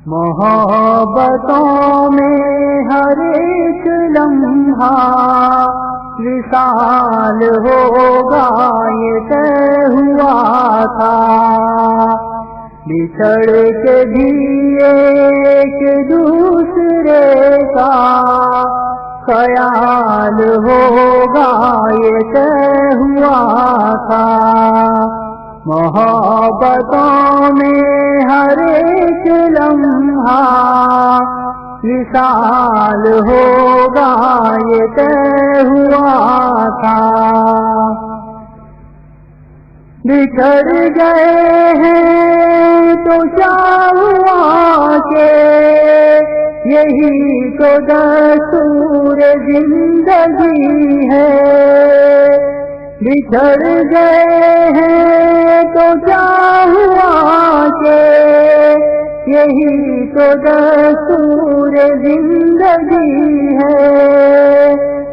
محبتوں میں ہر ایک لمحہ وصال ہوگا یہ طے ہوا تھا، بچھڑ کے بھی ایک دوسرے کا خیال ہوگا یہ طے ہوا تھا۔ محبتوں میں ہر ایک لمحہ وصال ہوگا یہ طے ہوا تھا۔ بچھڑ گئے ہیں تو کیا ہوا کہ یہی تو دستور زندگی ہے۔ بچھڑ گئے ہیں تو کیا ہوا کہ یہی تو دستور زندگی ہے۔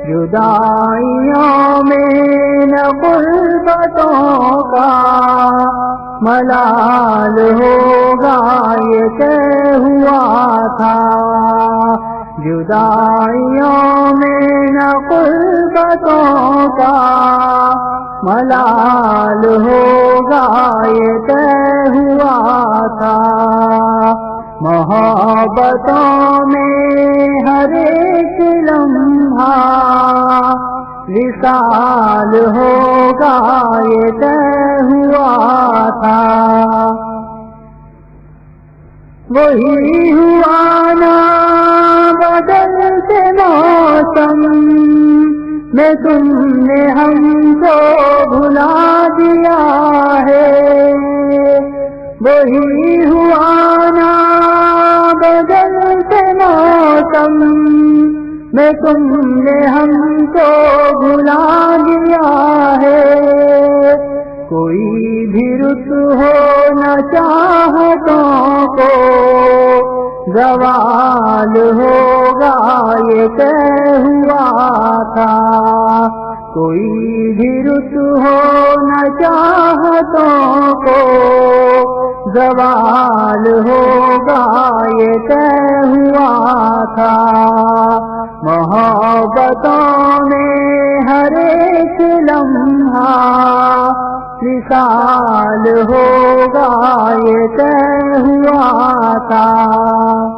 جدائیوں میں نہ غربتوں کا ملال ہوگا یہ طے ہوا تھا۔ جدائیوں میں نہ غربتوں کا ملال ہوگا یہ طے ہوا تھا۔ محبتوں میں ہر ایک لمحہ وصال ہوگا یہ طے ہوا تھا۔ وہی ہوا نا بدلتے موسم میں تم نے ہم کو بھلا دیا ہے۔ وہی ہوا نا بدلتے موسم میں تم نے ہم کو بھلا دیا ہے۔ کوئی بھی رت ہو نہ چاہتوں کو زوال ہوگا یہ طے ہوا تھا۔ کوئی بھی رت ہو نہ چاہتوں کو زوال ہوگا یہ طے ہوا تھا۔ محبتوں میں ہر ایک لمحہ وصال ہوگا یہ طے ہوا تھا۔